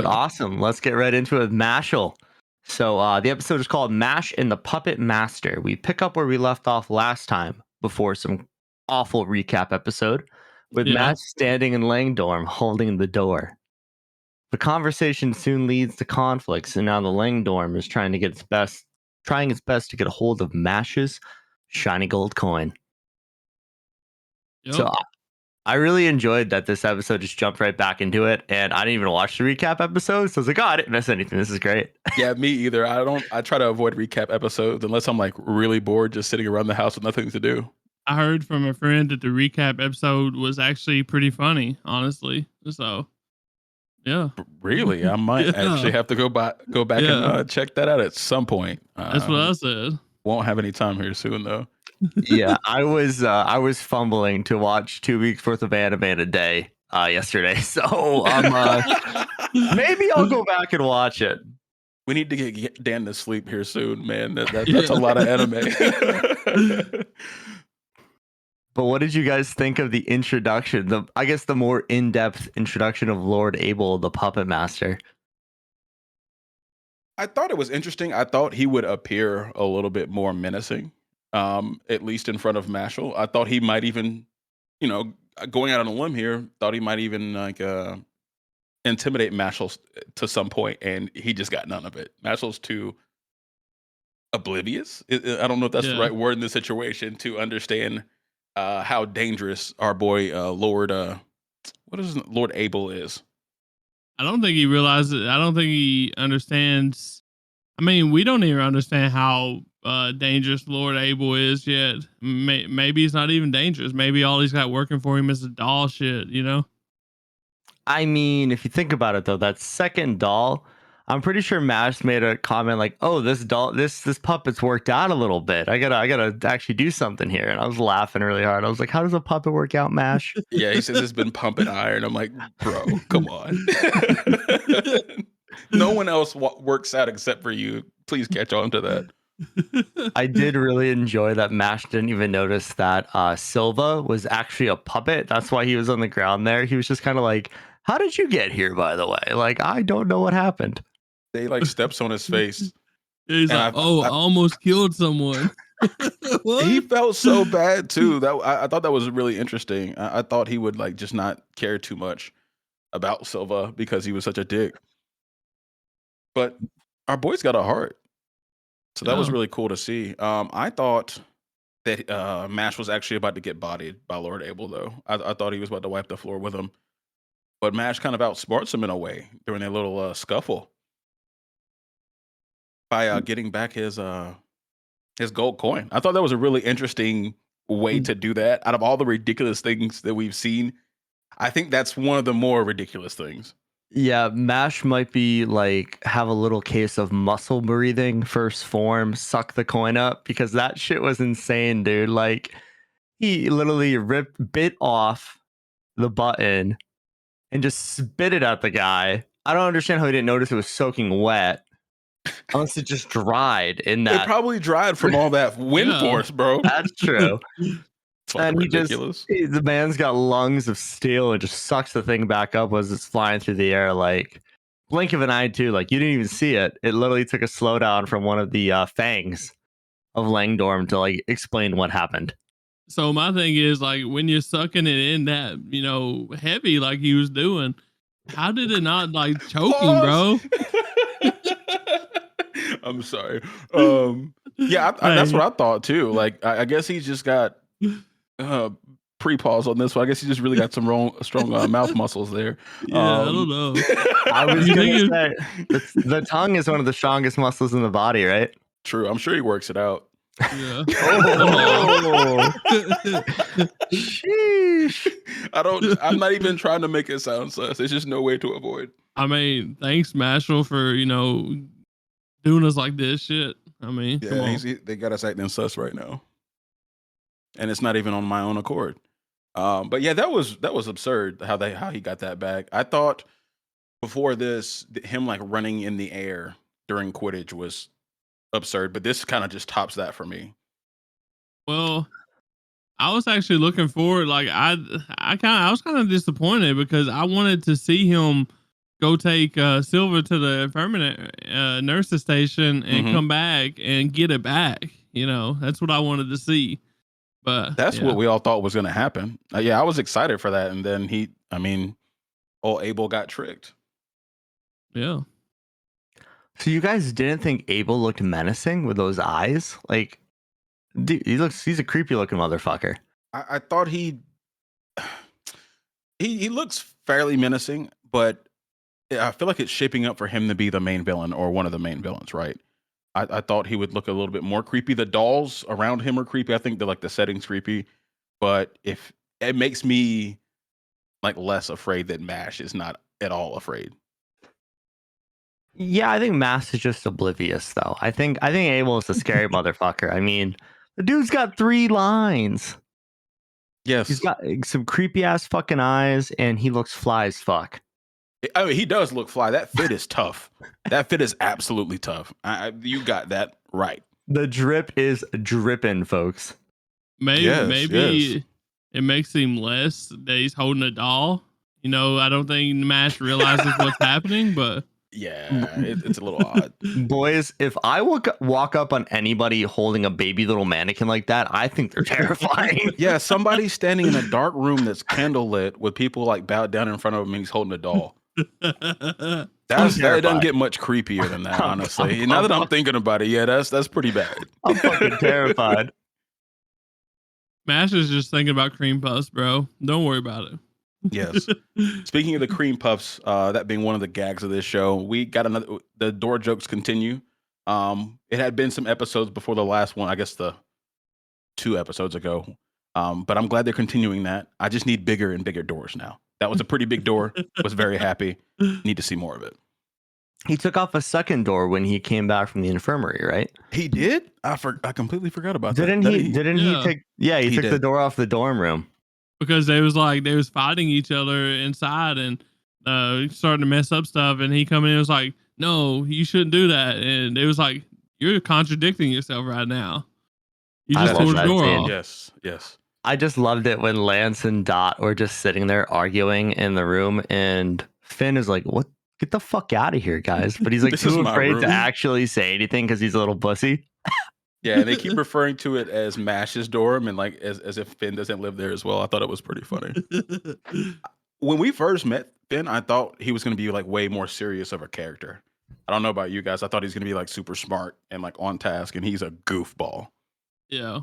But awesome. Let's get right into it with Mashle. So the episode is called Mash and the Puppet Master. We pick up where we left off last time before some awful recap episode with Yeah. Mash standing in Langdorm holding the door. The conversation soon leads to conflicts, and now the Langdorm is trying its best to get a hold of Mash's shiny gold coin. Yep. So I really enjoyed that this episode just jumped right back into it, and I didn't even watch the recap episode, so I was like, oh, I didn't miss anything. This is great. Yeah, me either. I try to avoid recap episodes unless I'm like really bored just sitting around the house with nothing to do. I heard from a friend that the recap episode was actually pretty funny, honestly. So, yeah. Really? I might actually have to go back and check that out at some point. That's what I said. Won't have any time here soon, though. Yeah, I was fumbling to watch 2 weeks worth of anime in a day yesterday, so maybe I'll go back and watch it. We need to get Dan to sleep here soon, man. That's a lot of anime. But what did you guys think of the introduction? I guess the more in-depth introduction of Lord Abel, the Puppet Master. I thought it was interesting. I thought he would appear a little bit more menacing, at least in front of Mashle. I thought he might even, going out on a limb here, thought he might even intimidate Mashle to some point, and he just got none of it. Mashle's too oblivious. I don't know if that's the right word in this situation to understand how dangerous our boy Lord Abel is. I don't think he realizes. I don't think he understands. I mean, we don't even understand how dangerous Lord Abel is yet. Maybe he's not even dangerous. Maybe all he's got working for him is a doll shit, I mean, if you think about it, though, that second doll, I'm pretty sure Mash made a comment like, "Oh, this doll, this puppet's worked out a little bit. I gotta actually do something here." And I was laughing really hard. I was like, "How does a puppet work out, Mash?" Yeah, he says it's been pumping iron. I'm like, bro, come on. No one else works out except for you. Please catch on to that. I did really enjoy that Mash didn't even notice that Silva was actually a puppet. That's why he was on the ground there. He was just kind of like, "How did you get here, by the way? Like, I don't know what happened." They like steps on his face. He's like, I almost killed someone. He felt so bad too. I thought that was really interesting. I thought he would like just not care too much about Silva because he was such a dick. But our boy's got a heart. So that was really cool to see. I thought that Mash was actually about to get bodied by Lord Abel, though. I thought he was about to wipe the floor with him. But Mash kind of outsmarts him in a way during their little scuffle by getting back his gold coin. I thought that was a really interesting way to do that. Out of all the ridiculous things that we've seen, I think that's one of the more ridiculous things. Yeah, Mash might be like have a little case of muscle breathing first form, suck the coin up, because that shit was insane, dude. Like he literally bit off the button and just spit it at the guy. I don't understand how he didn't notice it was soaking wet. Unless it just dried in that. It probably dried from all that wind force, bro. That's true. And ridiculous. The man's got lungs of steel and just sucks the thing back up as it's flying through the air. Like, blink of an eye, too. Like, you didn't even see it. It literally took a slowdown from one of the fangs of Langdorm to, like, explain what happened. So my thing is, like, when you're sucking it in that, heavy like he was doing, how did it not, like, choke him, bro? I'm sorry. That's what I thought too. Like, I guess he's just got pre-pause on this one. I guess he just really got some strong mouth muscles there. Yeah, I don't know. I was gonna say the tongue is one of the strongest muscles in the body, right? True. I'm sure he works it out. Yeah. Sheesh. I'm not even trying to make it sound sus. There's just no way to avoid. I mean, thanks, Mashle, for doing us like this shit. I mean, yeah, they got us acting sus right now, and it's not even on my own accord. But yeah, that was absurd how he got that back. I thought before this, him like running in the air during Quidditch was absurd, but this kind of just tops that for me. Well, I was actually looking forward. Like I was kind of disappointed because I wanted to see him go take Silver to the permanent nurses station and Mhm. come back and get it back. You know, that's what I wanted to see. But That's yeah, what we all thought was going to happen. Yeah, I was excited for that, and then old Abel got tricked. yeah. So you guys didn't think Abel looked menacing with those eyes? Like, dude, he's a creepy looking motherfucker. I thought he looks fairly menacing, but I feel like it's shaping up for him to be the main villain or one of the main villains, right? I thought he would look a little bit more creepy. The dolls around him are creepy. I think the setting's creepy, but if it makes me like less afraid that Mash is not at all afraid. Yeah, I think Mass is just oblivious though. I think Abel is a scary motherfucker. I mean, the dude's got 3 lines. Yes, He's got some creepy ass fucking eyes, and he looks fly as fuck. I mean, he does look fly. That fit is tough. That fit is absolutely tough. You got that right. The drip is dripping, folks. Maybe it makes him less that he's holding a doll. You know, I don't think Mash realizes what's happening, but Yeah, it's a little odd. Boys, if I walk up on anybody holding a baby little mannequin like that, I think they're terrifying. Yeah, somebody standing in a dark room that's candlelit with people like bowed down in front of him and he's holding a doll. That doesn't get much creepier than that, honestly. Now that I'm thinking about it, yeah, that's pretty bad. I'm fucking terrified. Mash is just thinking about cream puffs, bro. Don't worry about it. Yes. Speaking of the cream puffs, that being one of the gags of this show, we got the door jokes continue. It had been some episodes before the last one, I guess the 2 episodes ago. But I'm glad they're continuing that. I just need bigger and bigger doors now. That was a pretty big door. Was very happy. Need to see more of it. He took off a second door when he came back from the infirmary, right? He did? I completely forgot about Didn't that. he? Didn't he take? Yeah, he took did. the door off the dorm room. Because they was fighting each other inside and starting to mess up stuff, and he come in and was like, no, you shouldn't do that. And it was like, you're contradicting yourself right now. You just tore the door off. Yes. I just loved it when Lance and Dot were just sitting there arguing in the room, and Finn is like, "What? Get the fuck out of here, guys!" But he's like too afraid to actually say anything because he's a little pussy. Yeah, and they keep referring to it as Mash's dorm, and like as if Finn doesn't live there as well. I thought it was pretty funny. When we first met Finn, I thought he was going to be like way more serious of a character. I don't know about you guys. I thought he was going to be like super smart and like on task, and he's a goofball. Yeah,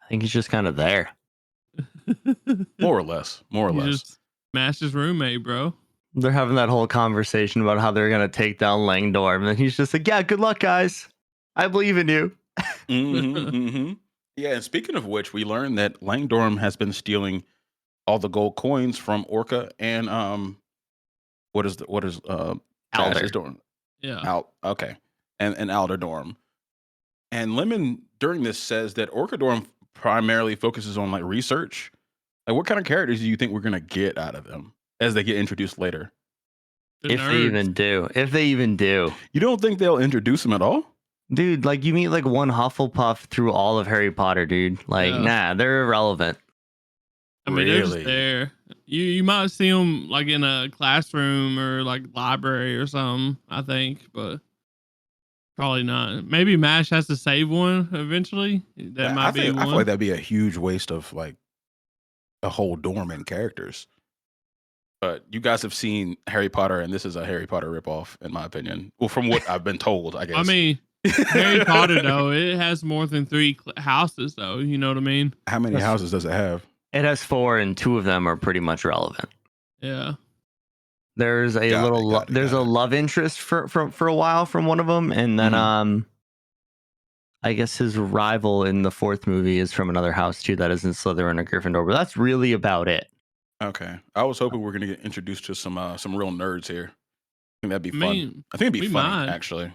I think he's just kind of there. More or less. Just Mash's roommate, bro. They're having that whole conversation about how they're gonna take down Langdorm, and then he's just like, "Yeah, good luck, guys. I believe in you." Yeah, and speaking of which, we learned that Langdorm has been stealing all the gold coins from Orca and what is Mash's dorm? Yeah. Okay. And Alder dorm. And Lemon during this says that Orca dorm primarily focuses on like research. Like, what kind of characters do you think we're gonna get out of them as they get introduced later? If they even do. You don't think they'll introduce them at all? Dude, like you meet like one Hufflepuff through all of Harry Potter, dude. Like, nah, they're irrelevant. I mean, they're just there. You might see them like in a classroom or like library or something, I think, but probably not. Maybe Mash has to save one eventually. That might be one. I feel like that'd be a huge waste of like a whole dorm in characters. But you guys have seen Harry Potter, and this is a Harry Potter ripoff, in my opinion. Well, from what I've been told, I guess. I mean, Harry Potter, though, it has more than 3 houses, though. You know what I mean? How many houses does it have? It has 4, and 2 of them are pretty much relevant. Yeah. There's a a love interest for a while from one of them, and then I guess his rival in the 4th movie is from another house too. That isn't Slytherin or Gryffindor, but that's really about it. Okay, I was hoping we're gonna get introduced to some real nerds here. I think that'd be fun. I think it'd be fun, actually.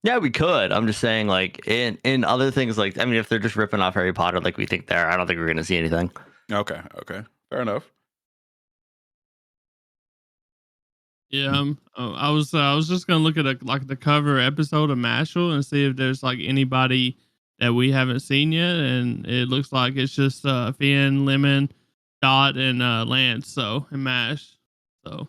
Yeah, we could. I'm just saying, like in other things, like I mean, if they're just ripping off Harry Potter, like we think there, I don't think we're gonna see anything. Okay, fair enough. Yeah, I was just gonna look at the cover episode of Mashle and see if there's like anybody that we haven't seen yet, and it looks like it's just Finn, Lemon, Dot, and Lance, and Mash. So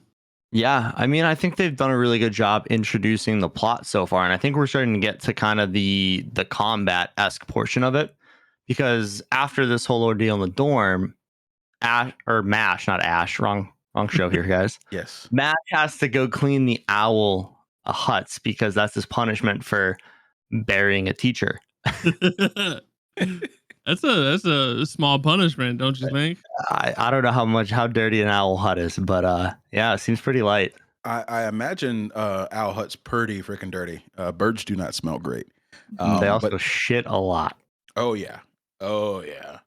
Yeah, I mean, I think they've done a really good job introducing the plot so far, and I think we're starting to get to kind of the combat-esque portion of it. Because after this whole ordeal in the dorm, Ash or Mash, not Ash, wrong show here, guys. Yes. Mash has to go clean the owl huts because that's his punishment for burying a teacher. That's a small punishment, don't you think? I don't know how dirty an owl hut is, but yeah, it seems pretty light. I imagine owl hut's pretty freaking dirty. Birds do not smell great. They also But shit a lot. oh yeah. Oh yeah.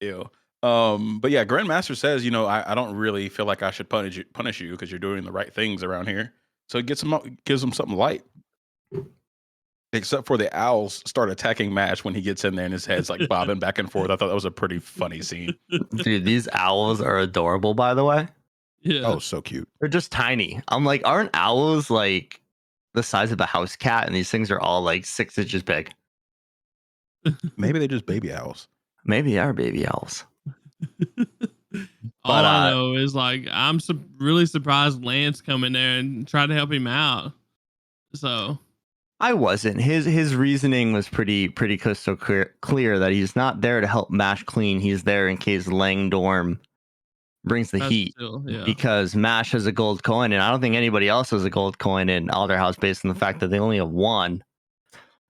Ew. But yeah, Grandmaster says, I don't really feel like I should punish you because you're doing the right things around here. So it gives him something light. Except for the owls start attacking Mash when he gets in there and his head's like bobbing back and forth. I thought that was a pretty funny scene. Dude, these owls are adorable, by the way. Yeah. Oh, so cute. They're just tiny. I'm like, aren't owls like the size of a house cat? And these things are all like 6 inches big. Maybe they're just baby owls. Maybe they are baby owls. All I know is like I'm really surprised Lance come in there and try to help him out. So I wasn't. His reasoning was pretty crystal clear that he's not there to help Mash clean. He's there in case Langdorm brings the heat. yeah. Because Mash has a gold coin, and I don't think anybody else has a gold coin in Alderhouse based on the fact that they only have one.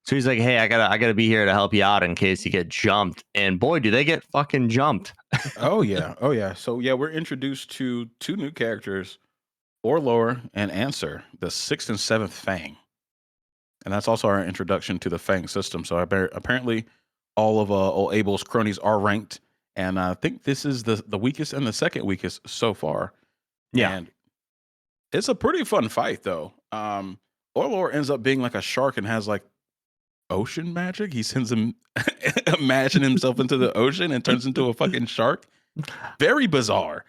So he's like, hey, I gotta be here to help you out in case you get jumped. And boy, do they get fucking jumped. Oh yeah. So yeah, we're introduced to 2 new characters, Orlor and Answer, the 6th and 7th Fang. And that's also our introduction to the Fang system. So apparently all of old Abel's cronies are ranked. And I think this is the weakest and the second weakest so far. Yeah. And it's a pretty fun fight though. Orlor ends up being like a shark and has like ocean magic. He sends him imagine himself into the ocean and turns into a fucking shark. Very bizarre.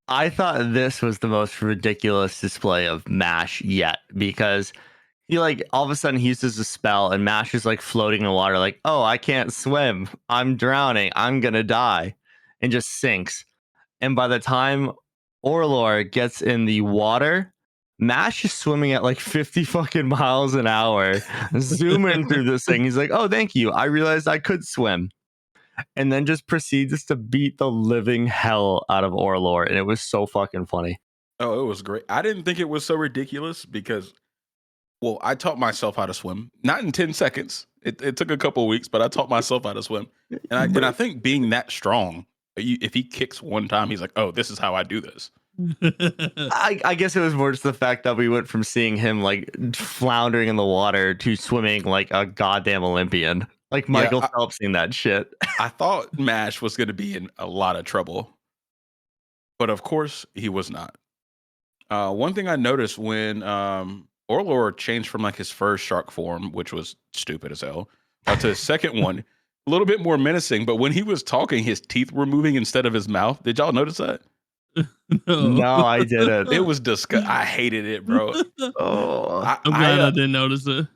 I thought this was the most ridiculous display of Mash yet, because he like all of a sudden he uses a spell and Mash is like floating in the water, like, oh, I can't swim, I'm drowning, I'm gonna die, and just sinks. And by the time Orlor gets in the water, Mash is swimming at like 50 fucking miles an hour, zooming through this thing. He's like, oh, thank you, I realized I could swim. And then just proceeds to beat the living hell out of Orlor. And it was so fucking funny. Oh, it was great. I didn't think it was so ridiculous because, well, I taught myself how to swim. Not in 10 seconds. It took a couple of weeks, but I taught myself how to swim. And I think being that strong, if he kicks one time, he's like, oh, this is how I do this. I guess it was more just the fact that we went from seeing him like floundering in the water to swimming like a goddamn Olympian. Like Michael Phelps in that shit. I thought Mash was going to be in a lot of trouble, but of course he was not. One thing I noticed when Orlor changed from like his first shark form, which was stupid as hell, to his second one, a little bit more menacing. But when he was talking, his teeth were moving instead of his mouth. Did y'all notice that? No, I didn't. It was disgusting. I hated it, bro. Oh, I'm glad I didn't notice it.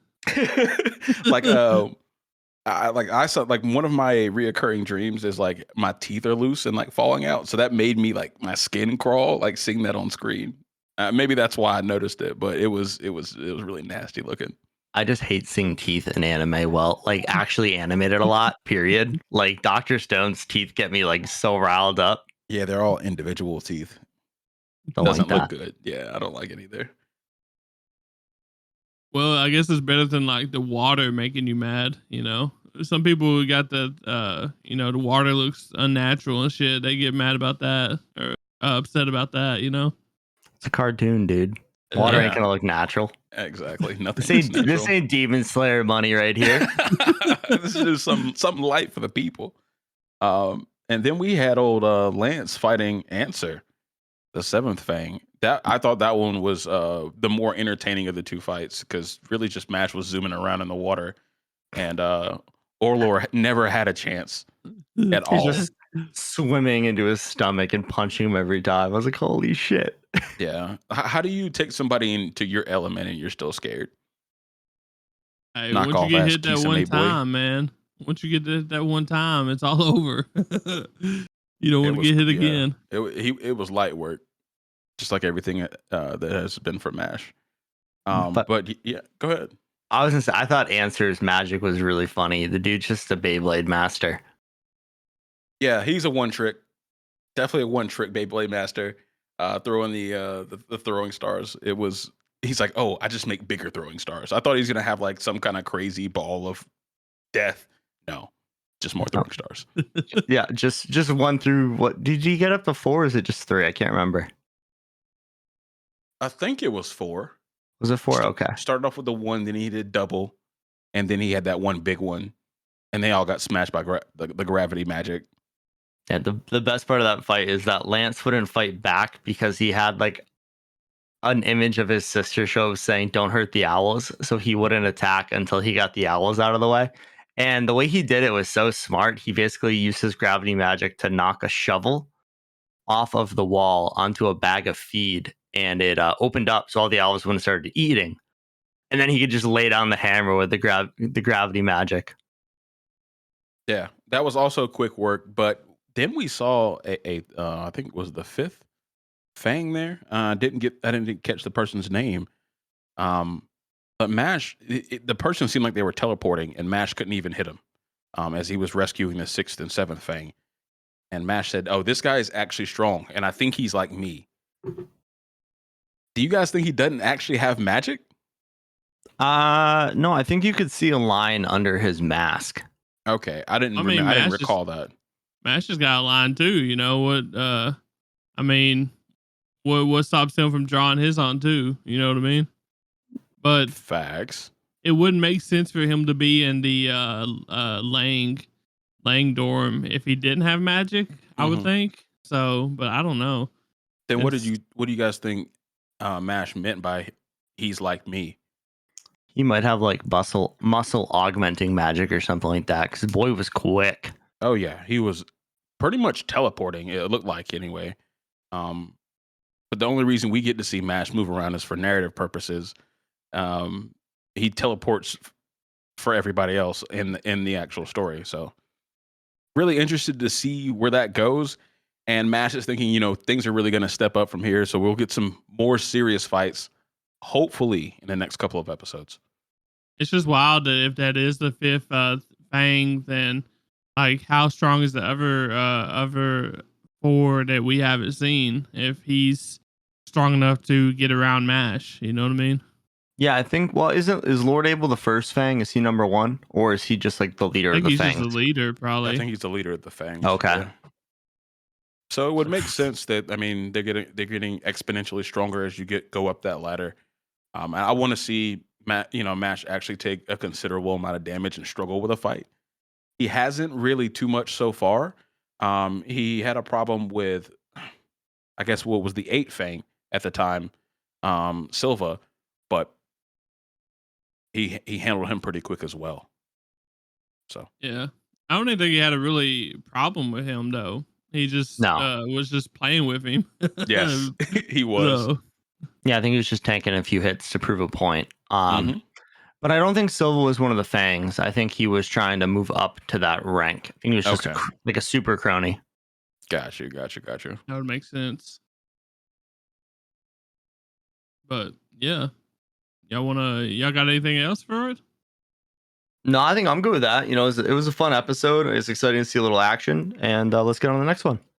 I saw like one of my reoccurring dreams is like my teeth are loose and like falling out. So that made me like my skin crawl, like seeing that on screen. Maybe that's why I noticed it, but it was really nasty looking. I just hate seeing teeth in anime. Well, like actually animated a lot, period. Like Dr. Stone's teeth get me like so riled up. Yeah, they're all individual teeth. Doesn't look good. Yeah, I don't like it either. Well, I guess it's better than like the water making you mad, you know? Some people got the the water looks unnatural and shit. They get mad about that or upset about that, you know? It's a cartoon, dude. Water ain't gonna look natural. Exactly. Nothing. This ain't Demon Slayer money right here. This is something light for the people. And then we had old Lance fighting Answer, the 7th Fang. That I thought that one was the more entertaining of the two fights because really just Mash was zooming around in the water, and Orlor never had a chance at all. He's just swimming into his stomach and punching him every time. I was like, holy shit. Yeah. How do you take somebody into your element and you're still scared? Hey, once you get hit that one time, man. Once you get that one time, it's all over. You don't want to get hit again. It was light work. just like everything that has been for Mash. But Yeah, go ahead. I was gonna say, I thought Answer's magic was really funny. The dude's just a Beyblade master. Yeah, he's a one trick, definitely a one trick Beyblade master. Throwing the throwing stars. He's like, oh, I just make bigger throwing stars. I thought he was gonna have like some kind of crazy ball of death. No, just more throwing stars. Yeah, just one through what did you get up to 4? Or is it just 3? I can't remember. I think it was 4. Was it 4? Okay. Started off with the 1, then he did double, and then he had that one big one, and they all got smashed by the gravity magic. Yeah, the best part of that fight is that Lance wouldn't fight back because he had like an image of his sister show saying "Don't hurt the owls," so he wouldn't attack until he got the owls out of the way. And the way he did it was so smart. He basically used his gravity magic to knock a shovel off of the wall onto a bag of feed, and it opened up so all the owls wouldn't start eating. And then he could just lay down the hammer with the gravity magic. Yeah, that was also quick work. But then we saw I think it was the 5th Fang there. I didn't catch the person's name. But Mash, the person seemed like they were teleporting, and Mash couldn't even hit him as he was rescuing the 6th and 7th Fang. And Mash said, "Oh, this guy is actually strong, and I think he's like me." Do you guys think he doesn't actually have magic? No, I think you could see a line under his mask. Okay, I didn't recall that. Mash just got a line too. You know what? I mean, what stops him from drawing his on too? You know what I mean? But Facts. it wouldn't make sense for him to be in the Lang dorm if he didn't have magic. I would think so, but I don't know. Then what do you guys think Mash meant by "he's like me"? He might have like muscle augmenting magic or something like that. Because boy was quick. Oh yeah, he was pretty much teleporting. It looked like anyway. But the only reason we get to see Mash move around is for narrative purposes. He teleports for everybody else in the actual story. So really interested to see where that goes. And Mash is thinking, things are really going to step up from here. So we'll get some more serious fights, hopefully, in the next couple of episodes. It's just wild that if that is the 5th Fang, then like how strong is the other 4 that we haven't seen? If he's strong enough to get around Mash, you know what I mean? Yeah, I think. Well, is Lord Abel the first Fang? Is he number 1, or is he just like the leader of the he's Fangs? just the leader, probably. I think he's the leader of the Fangs. Okay. Yeah. So it would make sense that they're getting exponentially stronger as you go up that ladder. And I want to see Mash actually take a considerable amount of damage and struggle with a fight. He hasn't really too much so far. He had a problem with, I guess, what was the 8th Fang at the time, Silva, but he handled him pretty quick as well. So yeah, I don't even think he had a really problem with him though. He just was just playing with him. Yes, he was. So. Yeah, I think he was just tanking a few hits to prove a point. But I don't think Silva was one of the Fangs. I think he was trying to move up to that rank. I think he was just like a super crony. Got you. That would make sense. But yeah, y'all got anything else for it? No, I think I'm good with that. It was a fun episode. It's exciting to see a little action, and let's get on to the next one.